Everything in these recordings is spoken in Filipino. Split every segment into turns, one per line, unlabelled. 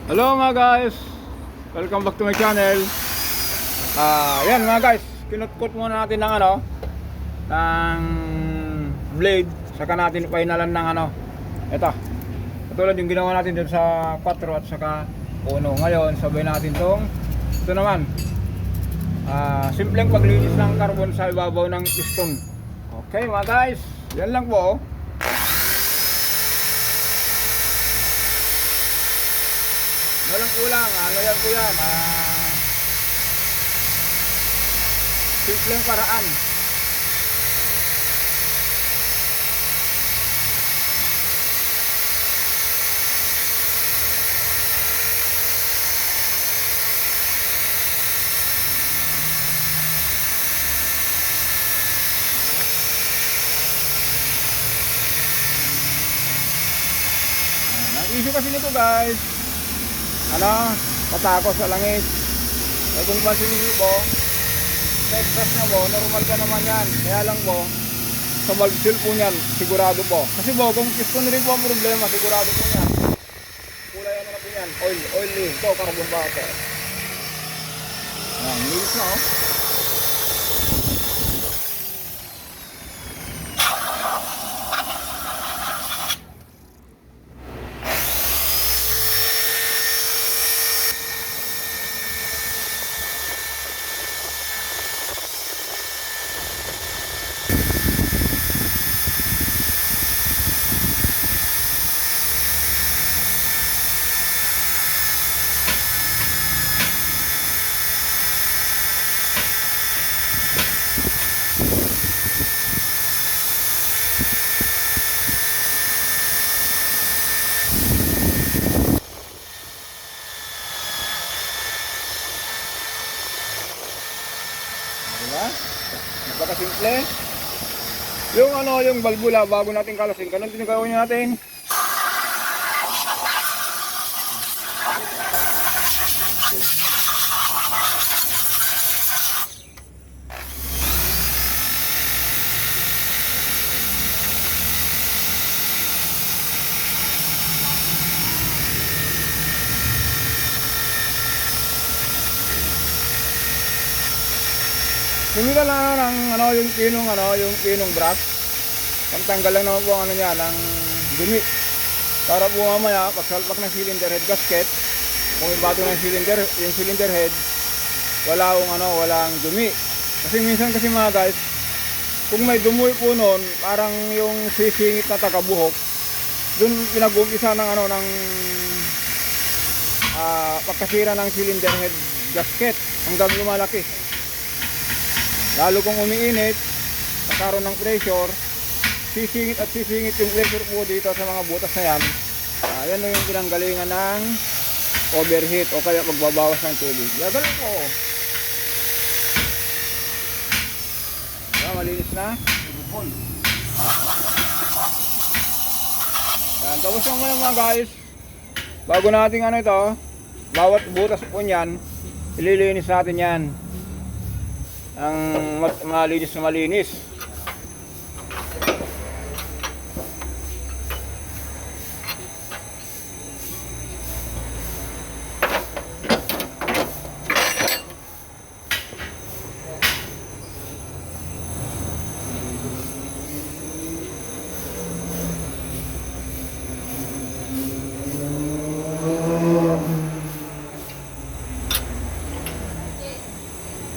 Hello mga guys, welcome back to my channel. Yan mga guys, kinutkot muna natin ng ng blade. Saka natin finalan ng ito, katulad yung ginawa natin dun sa 4 at saka 1. Ngayon sabay natin ito naman, simpleng paglinis ng carbon sa ibabaw ng piston. Okay mga guys, yan lang po. Walang kulang, yan po yan, simpleng paraan. Ang issue kasi nito guys, patakos sa langis. Eh kung pansin niyo po, sa exhaust na po, normal ka naman yan. Kaya lang po, sa valve seal po niyan, sigurado po. Kasi po, kung piston rin po ang problema, sigurado po niyan. Kulay ano na po yan, oily, ito, carbon ba ito. Nilis na diba? Napakasimple. Yung balbula bago natin kalasin, ganun din gawin natin. Sumila lang ng yung kinong brush. Pagtanggal lang naman po ang ng dumi. Para po mamaya pagsalpak ng cylinder head gasket, kung ibato ng yung cylinder head, walang dumi. Kasi minsan kasi mga guys, kung may dumi po noon, parang yung sisingit na tagabuhok, doon pinag-umpisa ng pagkasira ng cylinder head gasket hanggang lumalaki. Lalo kung umiinit, nagkaroon ng pressure, sisingit yung pressure po dito sa mga butas na yan. Yan yung pinanggalingan ng overheat o kaya pagbabawas ng tubig. Ganun po. Malinis na. Yan, tapos naman mga guys, bago natin ito, bawat butas po niyan, ililinis natin yan. Ang malinis.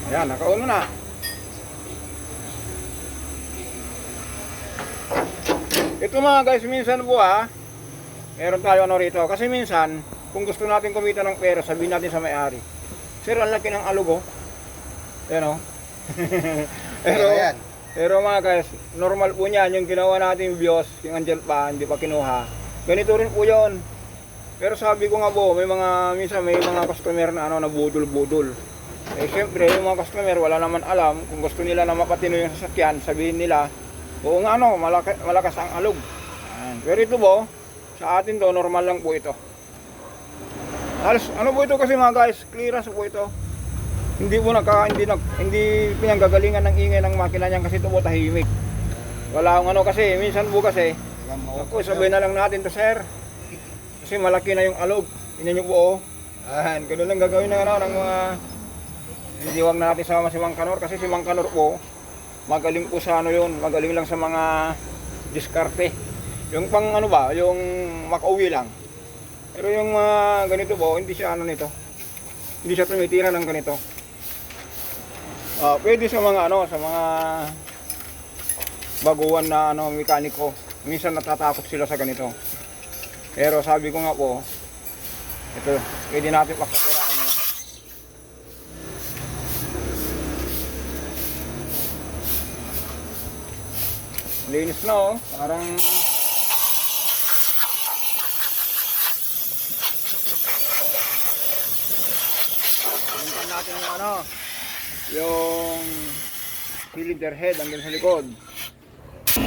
Ayan, nakaulo na. Ito mga guys, minsan po meron tayo rito. Kasi minsan, kung gusto natin kumita ng pera, sabihin natin sa may-ari, sir, ang laki ng alog Ayan pero mga guys, normal po niyan. Yung ginawa natin bios, yung andyan pa, hindi pa kinuha. Ganito rin po yun. Pero sabi ko nga po, minsan may mga customer na nabudol-budol. Eh syempre, yung mga customer wala naman alam. Kung gusto nila na mapatino yung sasakyan, sabihin nila, oo nga malakas ang alog. Pero ito po, sa atin to, normal lang po ito. Halos, po ito kasi mga guys, clearance po ito. Hindi pinanggagalingan ng ingay ng makina niyan kasi ito po tahimik. Wala akong minsan po kasi, ako, sabay na lang natin to sir. Kasi malaki na yung alog. Tingnan nyo po, oh. Ayan, ganun lang gagawin ng ano, ng mga... Hindi wag na natin sama si Mang Kanor kasi si Mang Kanor po, magaling po sa ano yun, magaling lang sa mga diskarte. Yung pang ano ba, yung makauwi lang. Pero yung mga ganito po, hindi siya ano nito. Hindi siya tumitira ng ganito. Pwede sa mga ano, sa mga baguhan na ano, mekaniko. Minsan natatakot sila sa ganito. Pero sabi ko nga po, ito, pwede natin pagkakiraan yan. Linis na oh, parang tingnan natin yung ano, yung cylinder head hanggang sa likod.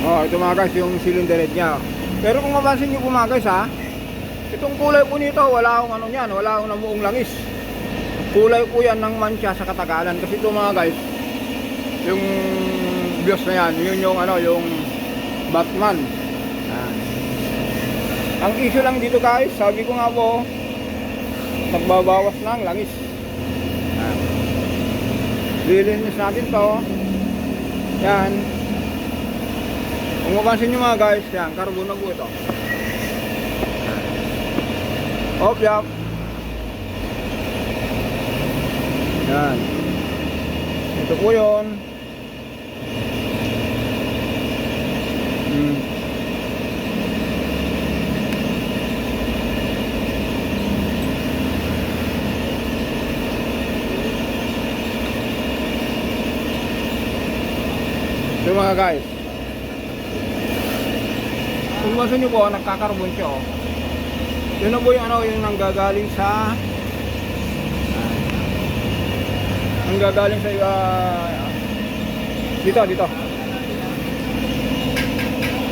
Oh, ito mga guys, yung cylinder head niya. Pero kung mapansin niyo po mga guys ha, itong kulay po nito, wala akong ano niyan, wala akong namuong langis. Kulay po yan ng mancha sa katagalan. Kasi ito mga guys, yung BIOS na yan, yun yung ano, yung Batman. Ang issue lang dito guys, sabi ko nga po, nagbabawas ng langis. Lilinis natin to. Yan. Kung mapansin nyo mga guys, yan, carbon na po ito. Hop, yap. Yan. Ito po yun. Ito mga guys. Kung mapansin nyo po, nagkakarbon siya oh. Yun na po yung ano, yung nanggagaling sa nanggagaling sa dito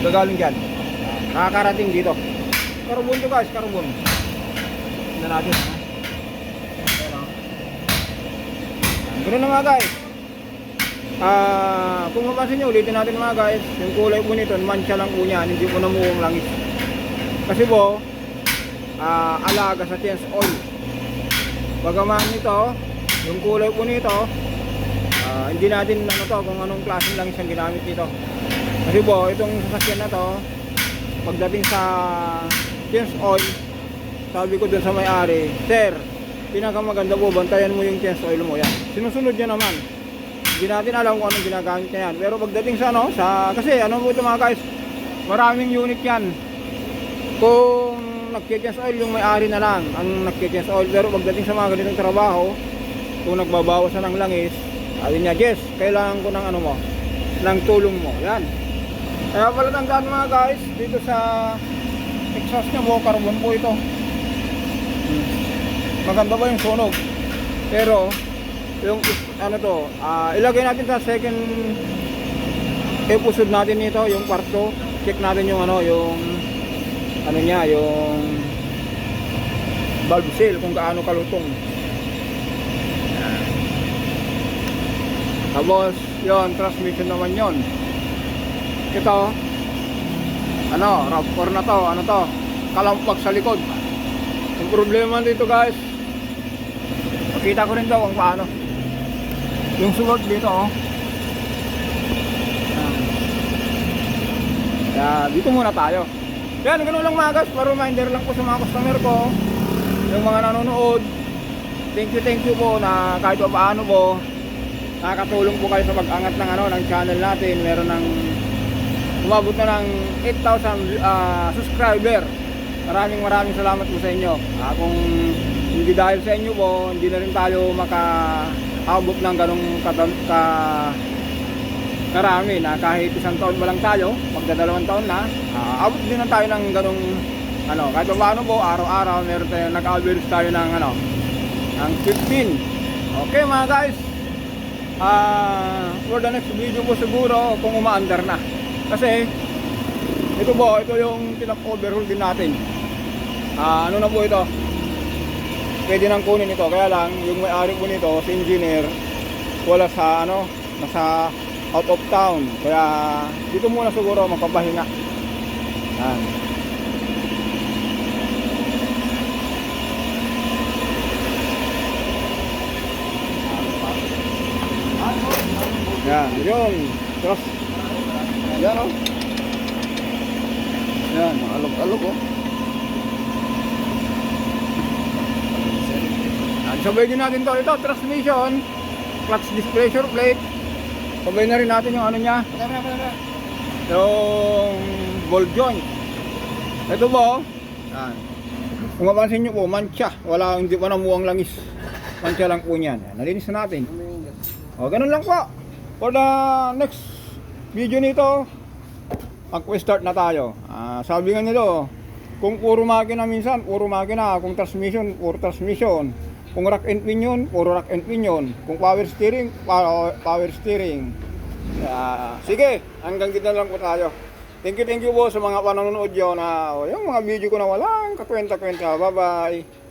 gagaling dyan, nakakarating dito. Carbon to guys, carbon. Tignan natin ganoon na mga guys. Kung mapansin nyo, ulitin natin mga guys, yung kulay po nito, mancha lang po niyan, hindi po namuong langis. Kasi po alaga sa change oil. Bagaman nito, yung kulay po nito, hindi natin ano to, kung anong klaseng langis ang ginamit nito. Kasi po, itong sasakyan na to, pagdating sa change oil, sabi ko dun sa may-ari, sir, pinakamaganda po, bantayan mo yung change oil mo yan. Sinusunod niya naman. Hindi natin alam kung anong ginagamit niya yan. Pero pagdating sa ano, kasi ano po ito mga guys, maraming unit yan. Kung nag-change oil, yung may-ari na lang ang nag-change oil. Pero pagdating sa mga ganitong trabaho, kung nagbabawas na ng langis, sabi niya, Jess, kailangan ko ng ano mo, ng tulong mo. Yan. Kaya pala tandaan mga guys, dito sa exhaust niya mo, carbon po ito. Maganda ba yung sunog? Pero yung ano to, ilagay natin sa second episode natin nito, yung part 2. Check natin yung ano, yung ano niya, yung valve seal kung gaano kalutong. Tapos yon, transmission naman yon. Ito ano, RAV4 na to, ano to, kalampag sa likod. Yung problema dito guys, makita ko rin daw kung paano yung suwag dito oh. Kaya dito muna tayo. Yan, ganoon lang mga guys, para reminder lang po sa mga customer ko, yung mga nanonood, thank you po na kahit pa paano po nakakatulong po kayo sa pag-angat ng ano, ng channel natin. Meron ng umabot na ng 8,000 subscriber. Maraming salamat po sa inyo. Kung hindi dahil sa inyo po, hindi na rin tayo makaabot ng ganong karami na kahit isang taon pa lang tayo, magdadalawang taon na, abot din na tayo ng ganong ano, kahit paano po, araw-araw meron tayo, nag-average tayo ng ano, ng 15. Okay mga guys, for the next video po siguro kung umaandar na. Kasi ito po, ito yung pinag-overhaul din natin. Ano na po ito, pwede nang kunin ito, kaya lang yung may-ari po nito, si engineer, wala sa ano, nasa out of town, kaya dito muna siguro magpapahinga. Yun. Tapos, yan o. Yan, alog-alog o. Sabay din natin to. Ito, transmission, clutch display, pressure plate. Sabay na rin natin yung ano niya. Yung ball joint. Ito po. Yan. Kung mapansin nyo po, mancha. Wala, hindi pa namuwang langis. Mancha lang po niyan. Yan, nalinis na natin. O, ganun lang po. For the next video nito, mag-start na tayo. Sabi nga nila, kung puro makina minsan, puro makina. Kung transmission, puro transmission. Kung rack and pinion, puro rack and pinion. Kung power steering, power steering. Sige, hanggang dito lang po tayo. Thank you po sa mga panonood yun na yung mga video ko na walang kakwenta-kwenta. Bye-bye.